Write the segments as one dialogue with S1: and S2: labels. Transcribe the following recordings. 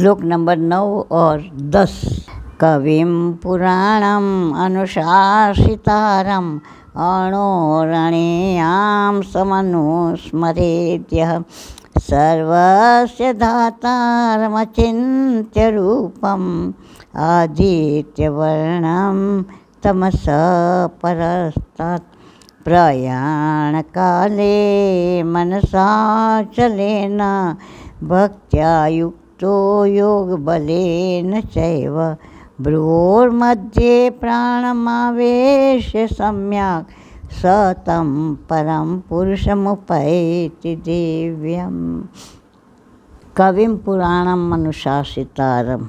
S1: श्लोक नंबर 9 और 10। कविं पुराणम् अनुशासितारम् अणोरणीयां समनुस्मरेद्यः सर्वस्य धातारमचिन्त्य रूपम् आदित्यवर्णं तमसः परस्तात् प्रयाणकाले मनसाचलेन भक्त्या युक्तो योगबलेन चैव भ्रुवोर्मध्ये प्राणमावेश्य सम्यक् स तं परं पुरुषमुपैति दिव्यम्। कविं पुराणम् अनुशासितारम्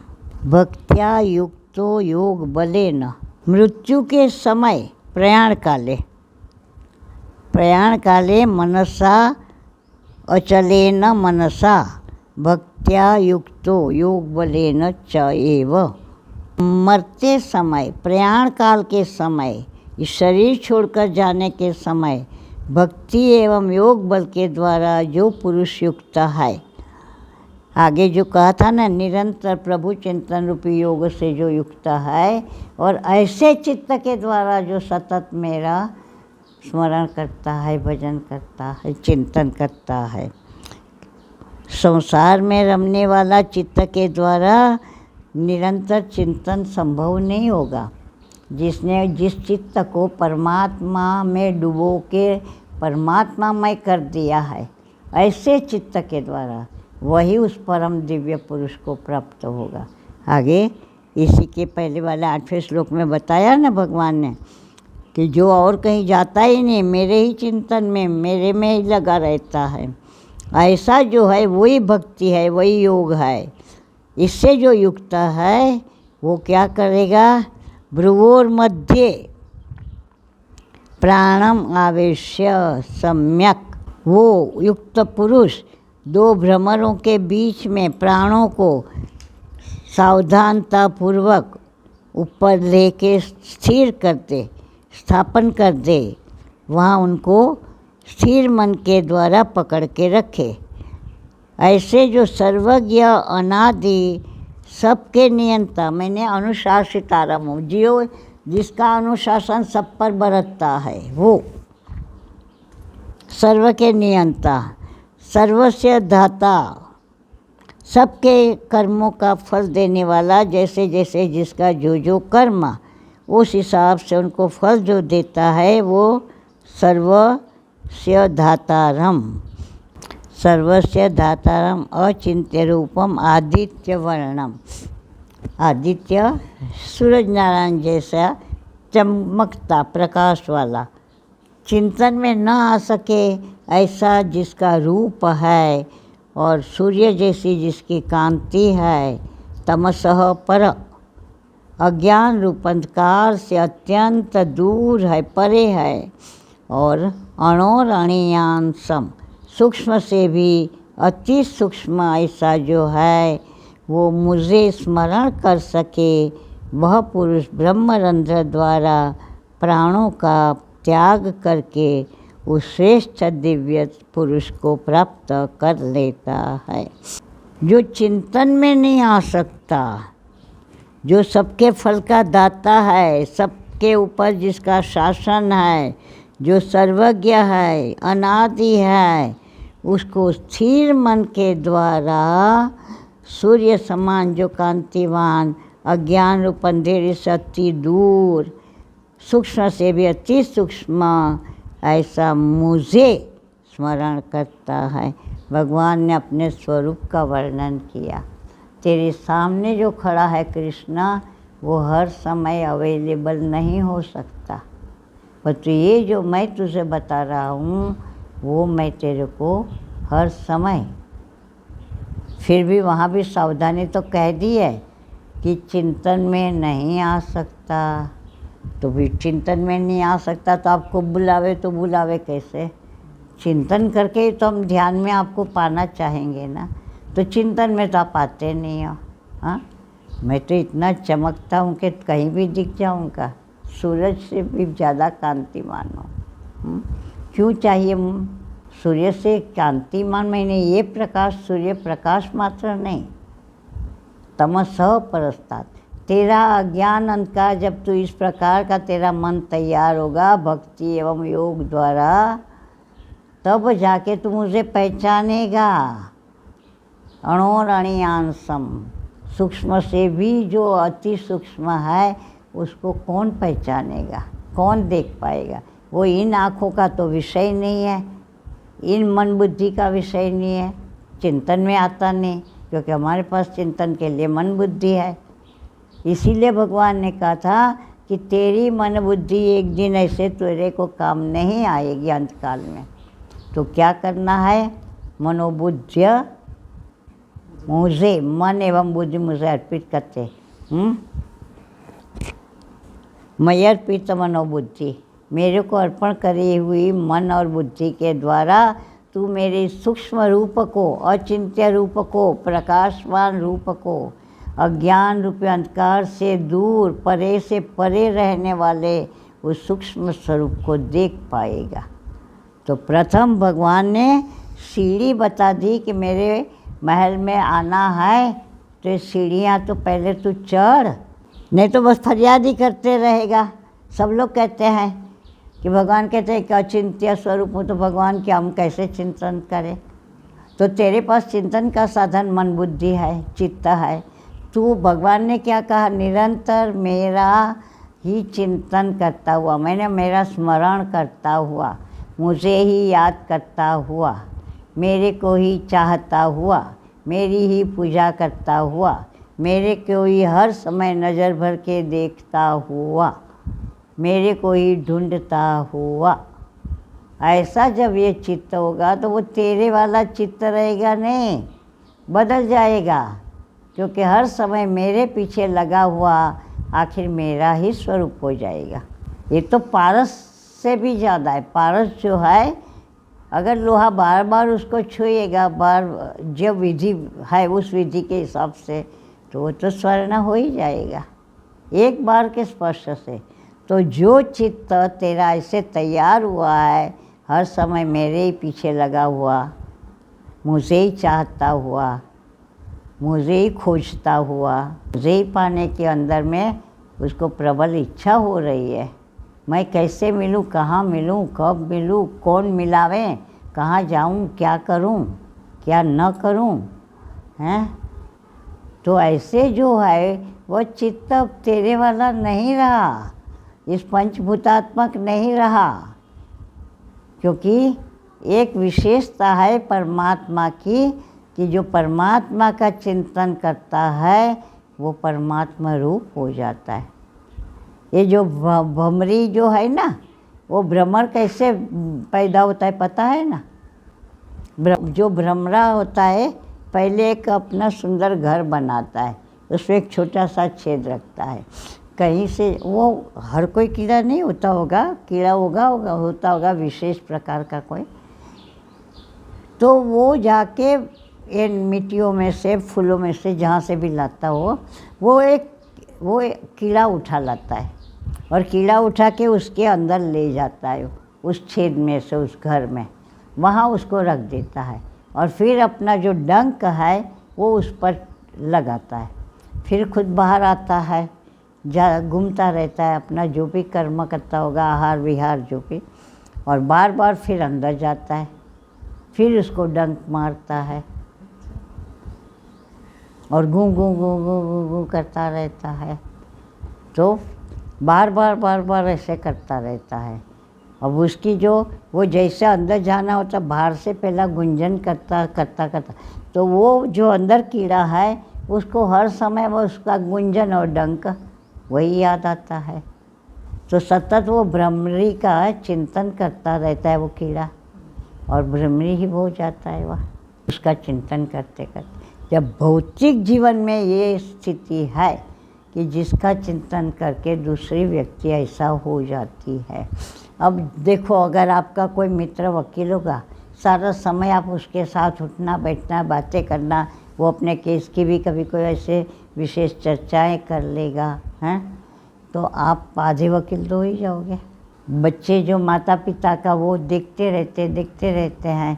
S1: भक्त्या युक्तो योग बलेन। मृत्यु के समय प्रयाण काले मनसा अचलेन मनसा भक्त्या युक्तो योग बलेन च एव। मरते समय, प्रयाण काल के समय, इस शरीर छोड़कर जाने के समय भक्ति एवं योग बल के द्वारा जो पुरुष युक्त है, आगे जो कहा था ना, निरंतर प्रभु चिंतन रूपी योग से जो युक्त है और ऐसे चित्त के द्वारा जो सतत मेरा स्मरण करता है, भजन करता है, चिंतन करता है। संसार में रमने वाला चित्त के द्वारा निरंतर चिंतन संभव नहीं होगा। जिसने जिस चित्त को परमात्मा में डुबो के परमात्मामय कर दिया है, ऐसे चित्त के द्वारा वही उस परम दिव्य पुरुष को प्राप्त होगा। आगे इसी के पहले वाले 8वें श्लोक में बताया ना भगवान ने कि जो और कहीं जाता ही नहीं, मेरे ही चिंतन में, मेरे में ही लगा रहता है, ऐसा जो है वही भक्ति है, वही योग है। इससे जो युक्त है वो क्या करेगा? भ्रुवोर मध्य प्राणम आवेश्य सम्यक। वो युक्त पुरुष दो भ्रमरों के बीच में प्राणों को सावधानतापूर्वक ऊपर लेके स्थिर करते, स्थापन कर दे, वहाँ उनको स्थिर मन के द्वारा पकड़ के रखे। ऐसे जो सर्वज्ञ अनादि सबके नियंता, मैंने अनुशासितारम हूँ, जियो जिसका अनुशासन सब पर बरतता है, वो सर्व के नियंता, सर्वस्य धाता, सबके कर्मों का फल देने वाला, जैसे जैसे जिसका जो जो कर्म उस हिसाब से उनको फल जो देता है, वो सर्वस्य धातारम, सर्वस्य धातारम अचिंत्य रूपम आदित्य वर्णम। आदित्य सूरज नारायण जैसा चमकता प्रकाश वाला, चिंतन में न आ सके ऐसा जिसका रूप है और सूर्य जैसी जिसकी कांति है, तमसः पर, अज्ञान रूप अंधकार से अत्यंत दूर है, परे है, और अणोरणीयान सम, सूक्ष्म से भी अति सूक्ष्म ऐसा जो है वो मुझे स्मरण कर सके, वह पुरुष ब्रह्मरंध्र द्वारा प्राणों का त्याग करके उस श्रेष्ठ दिव्य पुरुष को प्राप्त कर लेता है। जो चिंतन में नहीं आ सकता, जो सबके फल का दाता है, सबके ऊपर जिसका शासन है, जो सर्वज्ञ है, अनादि है, उसको स्थिर मन के द्वारा सूर्य समान जो कांतिवान, अज्ञान रूप अंधेरे से अति दूर, सूक्ष्म से भी अति सूक्ष्म ऐसा मुझे स्मरण करता है। भगवान ने अपने स्वरूप का वर्णन किया। तेरे सामने जो खड़ा है कृष्णा, वो हर समय अवेलेबल नहीं हो सकता, पर तो ये जो मैं तुझे बता रहा हूँ वो मैं तेरे को हर समय, फिर भी वहाँ भी सावधानी तो कह दी है कि चिंतन में नहीं आ सकता। तो भी चिंतन में नहीं आ सकता तो आपको बुलावे तो बुलावे कैसे? चिंतन करके ही तो हम ध्यान में आपको पाना चाहेंगे ना, तो चिंतन में तो आप आते नहीं हो। हाँ, मैं तो इतना चमकता हूँ कि कहीं भी दिख जाऊँगा, सूरज से भी ज़्यादा कांतिमान हूँ। क्यों चाहिए सूर्य से कांतिमान? मैंने ये प्रकाश सूर्य प्रकाश मात्र नहीं, तमसः परस्तात्। तेरा अज्ञान अंधकार जब तू इस प्रकार का तेरा मन तैयार होगा भक्ति एवं योग द्वारा, तब जाके तू मुझे पहचानेगा। अणोरणीयांशम, सूक्ष्म से भी जो अति सूक्ष्म है उसको कौन पहचानेगा, कौन देख पाएगा। वो इन आँखों का तो विषय नहीं है, इन मन बुद्धि का विषय नहीं है, चिंतन में आता नहीं, क्योंकि हमारे पास चिंतन के लिए मन बुद्धि है। इसीलिए भगवान ने कहा था कि तेरी मन बुद्धि एक दिन ऐसे तेरे को काम नहीं आएगी अंतकाल में। तो क्या करना है, मनोबुद्ध्य मुझे, मन एवं बुद्धि मुझे अर्पित करते। मय अर्पित मनोबुद्धि, मेरे को अर्पण करी हुई मन और बुद्धि के द्वारा तू मेरे सूक्ष्म रूप को, अचिंत्य रूप को, प्रकाशवान रूप को, अज्ञान रूपी अंधकार से दूर, परे से परे रहने वाले उस सूक्ष्म स्वरूप को देख पाएगा। तो प्रथम भगवान ने सीढ़ी बता दी कि मेरे महल में आना है तो ये सीढ़ियाँ तो पहले तू चढ़, नहीं तो बस फरियाद ही करते रहेगा। सब लोग कहते हैं कि भगवान कहते हैं कि अचिंत्य स्वरूप हो, तो भगवान की हम कैसे चिंतन करें। तो तेरे पास चिंतन का साधन मन बुद्धि है, चित्त है। तू, भगवान ने क्या कहा, निरंतर मेरा ही चिंतन करता हुआ, मैंने मेरा स्मरण करता हुआ, मुझे ही याद करता हुआ, मेरे को ही चाहता हुआ, मेरी ही पूजा करता हुआ, मेरे को ही हर समय नज़र भर के देखता हुआ, मेरे को ही ढूंढता हुआ, ऐसा जब ये चित्त होगा तो वो तेरे वाला चित्त रहेगा नहीं, बदल जाएगा। क्योंकि हर समय मेरे पीछे लगा हुआ आखिर मेरा ही स्वरूप हो जाएगा। ये तो पारस से भी ज़्यादा है। पारस जो है, अगर लोहा बार बार उसको छुएगा, बार जब विधि है उस विधि के हिसाब से, तो वो तो स्वर्ण हो ही जाएगा एक बार के स्पर्श से। तो जो चित्त तेरा ऐसे तैयार हुआ है, हर समय मेरे ही पीछे लगा हुआ, मुझे ही चाहता हुआ, मुझे ही खोजता हुआ, मुझे ही पाने के अंदर में उसको प्रबल इच्छा हो रही है, मैं कैसे मिलूं, कहाँ मिलूं, कब मिलूं, कौन मिलावे, कहाँ जाऊं, क्या करूं, क्या न करूं, हैं। तो ऐसे जो है वो चित्त तेरे वाला नहीं रहा, इस पंचभूतात्मक नहीं रहा। क्योंकि एक विशेषता है परमात्मा की कि जो परमात्मा का चिंतन करता है वो परमात्मा रूप हो जाता है। ये जो भ्रमरी जो है ना, वो भ्रमर कैसे पैदा होता है पता है ना। जो भ्रमरा होता है पहले एक अपना सुंदर घर बनाता है, उसमें एक छोटा सा छेद रखता है, कहीं से, वो हर कोई कीड़ा नहीं होता होगा, कीड़ा होता होगा विशेष प्रकार का कोई, तो वो जाके इन मिट्टियों में से, फूलों में से, जहाँ से भी लाता हो, वो एक कीड़ा उठा लाता है और कीड़ा उठा के उसके अंदर ले जाता है, उस छेद में से, उस घर में, वहाँ उसको रख देता है और फिर अपना जो डंक है वो उस पर लगाता है। फिर खुद बाहर आता है, घूमता रहता है, अपना जो भी कर्म करता होगा, आहार विहार जो भी, और बार बार फिर अंदर जाता है, फिर उसको डंक मारता है और गूं गूं गूं गूं गूं गूं करता रहता है। तो बार बार ऐसे करता रहता है। अब उसकी जो, वो जैसे अंदर जाना होता, बाहर से पहला गुंजन करता, तो वो जो अंदर कीड़ा है उसको हर समय वो उसका गुंजन और डंक वही याद आता है। तो सतत वो भ्रमरी का चिंतन करता रहता है वो कीड़ा, और भ्रमरी ही हो जाता है वह उसका चिंतन करते करते। जब भौतिक जीवन में ये स्थिति है कि जिसका चिंतन करके दूसरी व्यक्ति ऐसा हो जाती है। अब देखो, अगर आपका कोई मित्र वकील होगा, सारा समय आप उसके साथ उठना बैठना, बातें करना, वो अपने केस की भी कभी कोई ऐसे विशेष चर्चाएं कर लेगा, हैं, तो आप आधे वकील तो हो ही जाओगे। बच्चे जो माता पिता का वो देखते रहते हैं,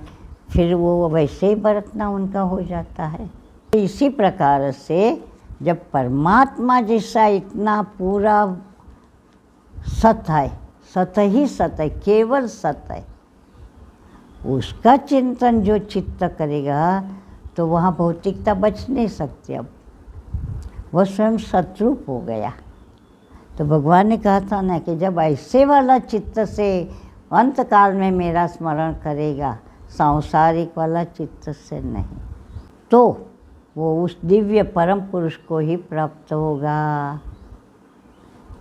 S1: फिर वो वैसे ही बरतना उनका हो जाता है। तो इसी प्रकार से जब परमात्मा जैसा इतना पूरा सत है, सत ही सत है, केवल सत है, उसका चिंतन जो चित्त करेगा तो वहाँ भौतिकता बच नहीं सकती। अब वह स्वयं सतरूप हो गया। तो भगवान ने कहा था ना कि जब ऐसे वाला चित्त से अंत काल में मेरा स्मरण करेगा, सांसारिक वाला चित्त से नहीं, तो वो उस दिव्य परम पुरुष को ही प्राप्त होगा।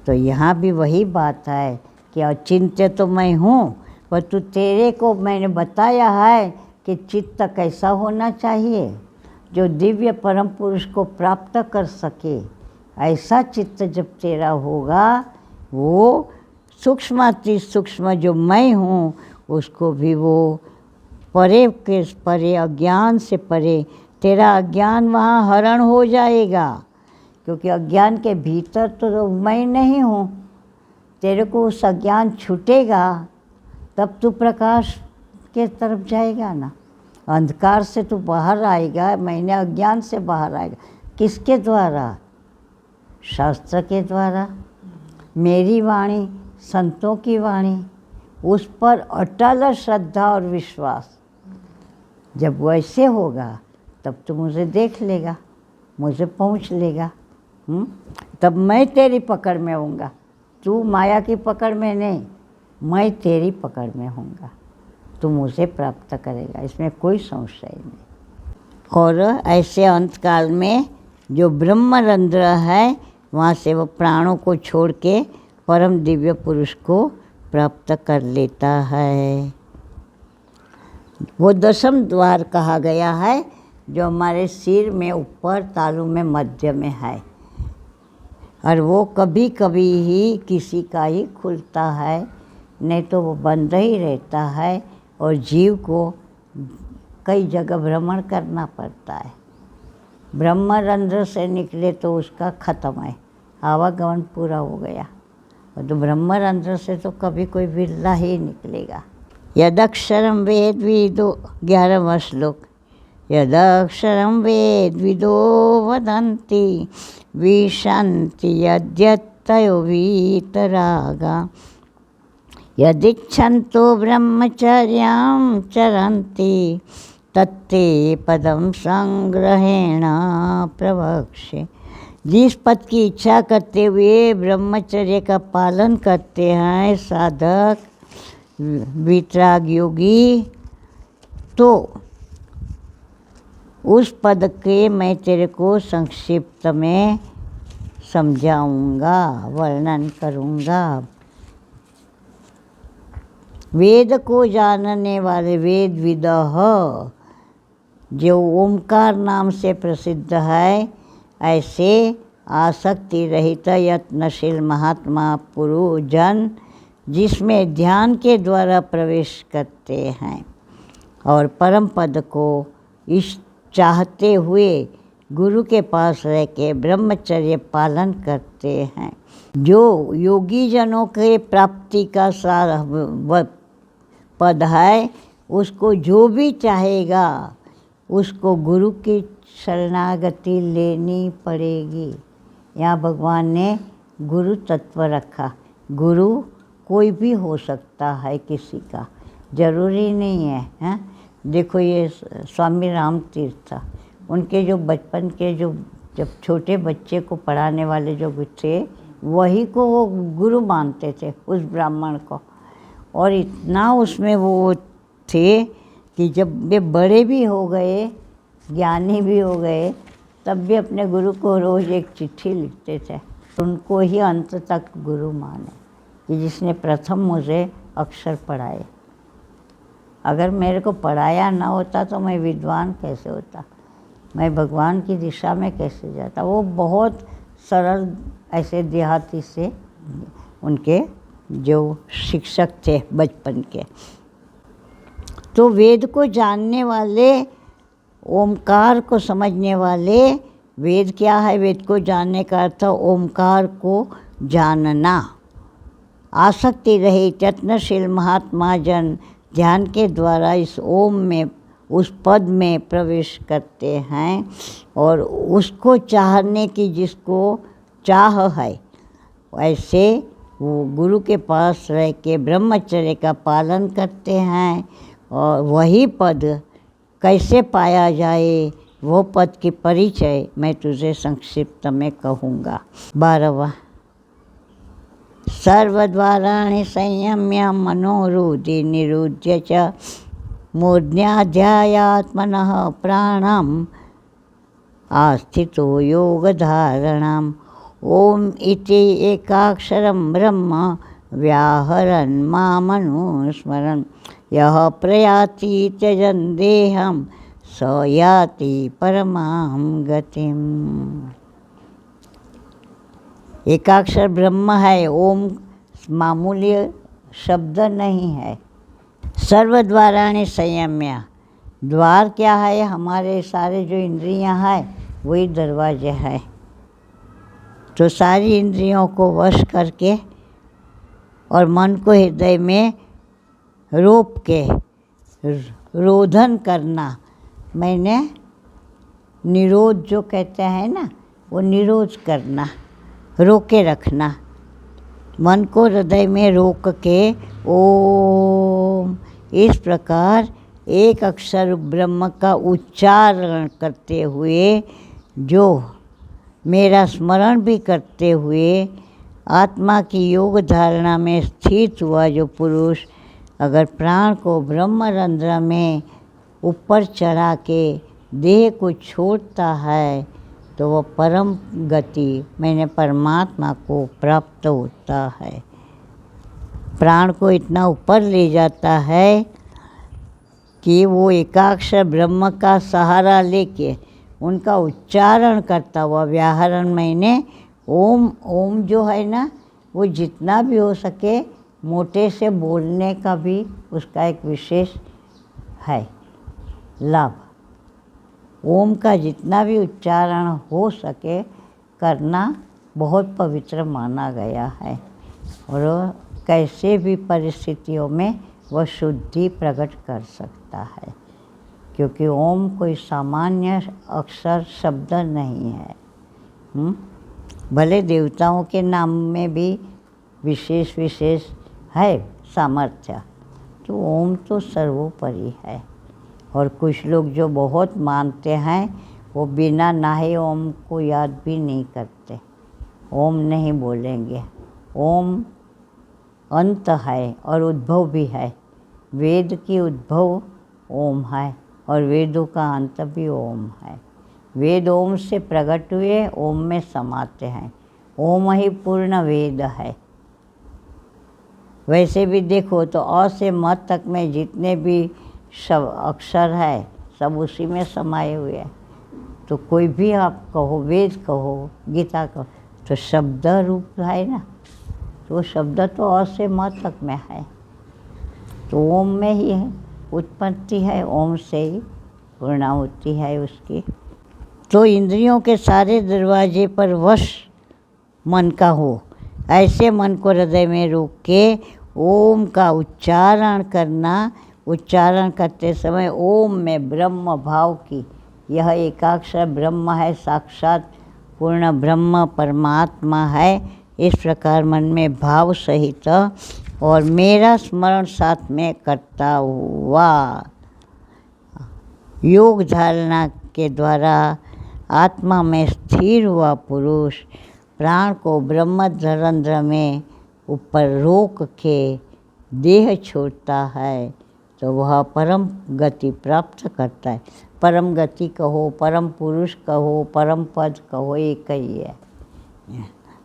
S1: तो यहाँ भी वही बात है कि अचिंत्य तो मैं हूँ, पर तू तेरे को मैंने बताया है कि चित्त कैसा होना चाहिए जो दिव्य परम पुरुष को प्राप्त कर सके। ऐसा चित्त जब तेरा होगा, वो सूक्ष्माति सूक्ष्म जो मैं हूँ उसको भी वो परे के परे, अज्ञान से परे, तेरा अज्ञान वहाँ हरण हो जाएगा, क्योंकि अज्ञान के भीतर तो मैं नहीं हूँ। तेरे को उस अज्ञान छूटेगा तब तू प्रकाश के तरफ जाएगा ना। अंधकार से तू बाहर आएगा, मैंने अज्ञान से बाहर आएगा। किसके द्वारा? शास्त्र के द्वारा, मेरी वाणी, संतों की वाणी, उस पर अटल श्रद्धा और विश्वास। जब वैसे होगा तब तू मुझे देख लेगा, मुझे पहुँच लेगा। तब मैं तेरी पकड़ में होऊंगा। तू माया की पकड़ में नहीं, मैं तेरी पकड़ में होऊंगा। तू मुझे प्राप्त करेगा, इसमें कोई संशय नहीं। और ऐसे अंतकाल में जो ब्रह्मरंध्र है, वहाँ से वो प्राणों को छोड़ के परम दिव्य पुरुष को प्राप्त कर लेता है। वो दशम द्वार कहा गया है, जो हमारे सिर में ऊपर तालू में मध्य में है, और वो कभी कभी ही किसी का ही खुलता है, नहीं तो वो बंद ही रहता है, और जीव को कई जगह भ्रमण करना पड़ता है। ब्रह्मरंध्र से निकले तो उसका ख़त्म है, आवागमन पूरा हो गया। और तो ब्रह्मरंध्र से तो कभी कोई बिरला ही निकलेगा। यदक्षरम वेद विदो, 11वां श्लोक, यदक्षरम वेद विदो वदन्ति विशन्ति यद्यतयो वीतरागा यदिच्छन्तो ब्रह्मचर्यं चरन्ति तत्ते पदम संग्रहेण प्रवक्ष्ये। जिस पद की इच्छा करते हुए ब्रह्मचर्य का पालन करते हैं साधक वितराग योगी, तो उस पद के मैं तेरे को संक्षिप्त में समझाऊंगा, वर्णन करूंगा। वेद को जानने वाले वेद विदः, जो ओमकार नाम से प्रसिद्ध है, ऐसे आसक्ति रहित यत्नशील महात्मा पुरुष जन जिसमें ध्यान के द्वारा प्रवेश करते हैं और परम पद को इस चाहते हुए गुरु के पास रह के ब्रह्मचर्य पालन करते हैं। जो योगी जनों के प्राप्ति का सारा पद है, उसको जो भी चाहेगा उसको गुरु की शरणागति लेनी पड़ेगी। यहाँ भगवान ने गुरु तत्व रखा। गुरु कोई भी हो सकता है, किसी का जरूरी नहीं है, हैं? देखो ये स्वामी राम तीर्थ, उनके जो बचपन के जो जब छोटे बच्चे को पढ़ाने वाले जो थे, वही को वो गुरु मानते थे, उस ब्राह्मण को। और इतना उसमें वो थे कि जब वे बड़े भी हो गए, ज्ञानी भी हो गए, तब भी अपने गुरु को रोज़ एक चिट्ठी लिखते थे। उनको ही अंत तक गुरु माने कि जिसने प्रथम मुझे अक्षर पढ़ाए। अगर मेरे को पढ़ाया ना होता तो मैं विद्वान कैसे होता, मैं भगवान की दिशा में कैसे जाता। वो बहुत सरल ऐसे देहाती से उनके जो शिक्षक थे बचपन के। तो वेद को जानने वाले, ओमकार को समझने वाले, वेद क्या है? वेद को जानने का अर्थ ओमकार को जानना। आसक्ति रहित यत्नशील महात्मा जन ध्यान के द्वारा इस ओम में, उस पद में प्रवेश करते हैं और उसको चाहने की जिसको चाह है, ऐसे वो गुरु के पास रह के ब्रह्मचर्य का पालन करते हैं। और वही पद कैसे पाया जाए, वो पद की परिचय मैं तुझे संक्षिप्त में कहूँगा। 12वां, सर्वद्वाराणि संयम्य मनोहृदि निरुध्य च मूर्ध्याध्यायात्मनः प्राणम् आस्थितो योगधारणाम् ओम इति एकाक्षरं ब्रह्म व्याहरन् मामनुस्मरन् यः प्रयाति त्यजन् देहं स याति परमां गतिम्। एकाक्षर ब्रह्म है, ओम मामूली शब्द नहीं है। सर्वद्वाराणि संयम्य, द्वार क्या है? हमारे सारे जो इंद्रियां हैं वही दरवाजे हैं। तो सारी इंद्रियों को वश करके और मन को हृदय में रोप के रोधन करना, मैंने निरोध जो कहते हैं ना, वो निरोध करना, रोके रखना, मन को हृदय में रोक के ओम इस प्रकार एक अक्षर ब्रह्म का उच्चारण करते हुए, जो मेरा स्मरण भी करते हुए आत्मा की योग धारणा में स्थित हुआ जो पुरुष अगर प्राण को ब्रह्मरंध्र में ऊपर चढ़ा के देह को छोड़ता है तो वह परम गति मैंने परमात्मा को प्राप्त होता है। प्राण को इतना ऊपर ले जाता है कि वो एकाक्षर ब्रह्म का सहारा लेके उनका उच्चारण करता हुआ व्याहरण, मैंने ओम ओम जो है ना, वो जितना भी हो सके मोटे से बोलने का भी उसका एक विशेष है लाभ। ओम का जितना भी उच्चारण हो सके करना बहुत पवित्र माना गया है और कैसे भी परिस्थितियों में वह शुद्धि प्रकट कर सकता है, क्योंकि ओम कोई सामान्य अक्षर शब्द नहीं है। भले देवताओं के नाम में भी विशेष विशेष है सामर्थ्य, तो ओम तो सर्वोपरि है। और कुछ लोग जो बहुत मानते हैं वो बिना नाहे ओम को याद भी नहीं करते, ओम नहीं बोलेंगे। ओम अंत है और उद्भव भी है, वेद की उद्भव ओम है और वेदों का अंत भी ओम है। वेद ओम से प्रकट हुए, ओम में समाते हैं, ओम ही पूर्ण वेद है। वैसे भी देखो तो अ से म तक में जितने भी अक्षर है सब उसी में समाये हुए हैं। तो कोई भी आप कहो, वेद कहो, गीता कहो, तो शब्द रूप है ना, तो शब्द तो अ से म तक में है, तो ओम में ही है, उत्पत्ति है ओम से ही, पूर्णाहुति है उसकी। तो इंद्रियों के सारे दरवाजे पर वश मन का हो, ऐसे मन को हृदय में रोक के ओम का उच्चारण करना। उच्चारण करते समय ओम में ब्रह्म भाव की, यह एकाक्षर ब्रह्म है, साक्षात पूर्ण ब्रह्म परमात्मा है, इस प्रकार मन में भाव सहित और मेरा स्मरण साथ में करता हुआ योग धारणा के द्वारा आत्मा में स्थिर हुआ पुरुष प्राण को ब्रह्मरंध्र में ऊपर रोक के देह छोड़ता है तो वह परम गति प्राप्त करता है। परम गति कहो, परम पुरुष कहो, परम पद कहो, एक ही है।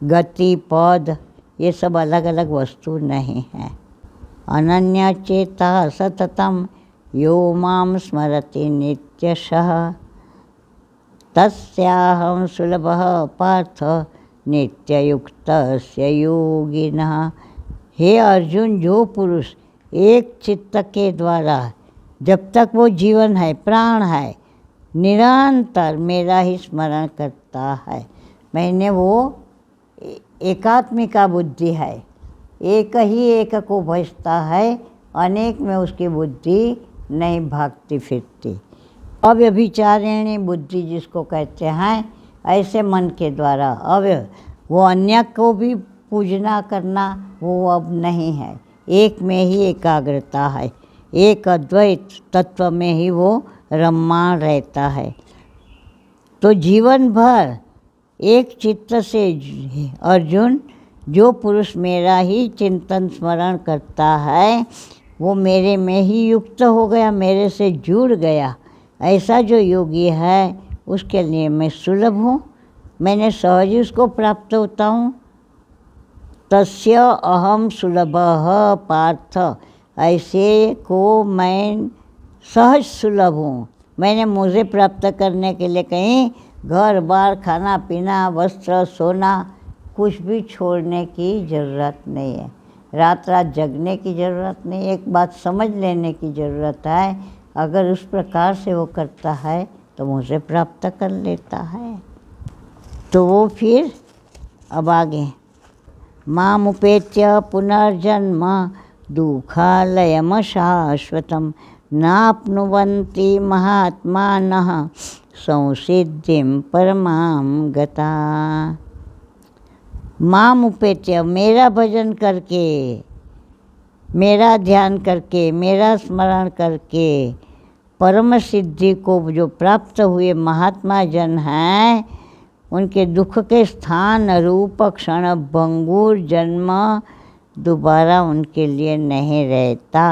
S1: गति पद ये सब अलग अलग वस्तु नहीं है। अनन्या चेता सततम यो माम स्मरति नित्यशः तस्याहं सुलभः पार्थ नित्ययुक्तस्य योगिनः। हे अर्जुन, जो पुरुष एक चित्त के द्वारा जब तक वो जीवन है, प्राण है, निरंतर मेरा ही स्मरण करता है, मैंने वो एकात्मिका बुद्धि है, एक ही एक को भजता है, अनेक में उसकी बुद्धि नहीं भागती फिरती। अव्यभिचारिणी बुद्धि जिसको कहते हैं, ऐसे मन के द्वारा वो अन्य को भी पूजना करना वो अब नहीं है। एक में ही एकाग्रता है, एक अद्वैत तत्व में ही वो रममाण रहता है। तो जीवन भर एक चित्त से अर्जुन जो पुरुष मेरा ही चिंतन स्मरण करता है वो मेरे में ही युक्त हो गया, मेरे से जुड़ गया। ऐसा जो योगी है उसके लिए मैं सुलभ हूँ, मैंने सहज ही उसको प्राप्त होता हूँ। तस्य अहम सुलभः पार्थ, ऐसे को मैं सहज सुलभ हूँ। मैंने मुझे प्राप्त करने के लिए कहीं घर बार खाना पीना वस्त्र सोना कुछ भी छोड़ने की ज़रूरत नहीं है, रात रात जगने की ज़रूरत नहीं। एक बात समझ लेने की ज़रूरत है, अगर उस प्रकार से वो करता है तो मुझे प्राप्त कर लेता है। तो वो फिर अब आगे मामुपेत्य पुनर्जन्म दुःखालयम शाश्वतम नाप्नुवन्ति महात्मानः संसिद्धिं परमां गता। माम उपेत्य, मेरा भजन करके, मेरा ध्यान करके, मेरा स्मरण करके परम सिद्धि को जो प्राप्त हुए महात्मा जन हैं, उनके दुख के स्थान रूप क्षण भंगुर जन्म दोबारा उनके लिए नहीं रहता।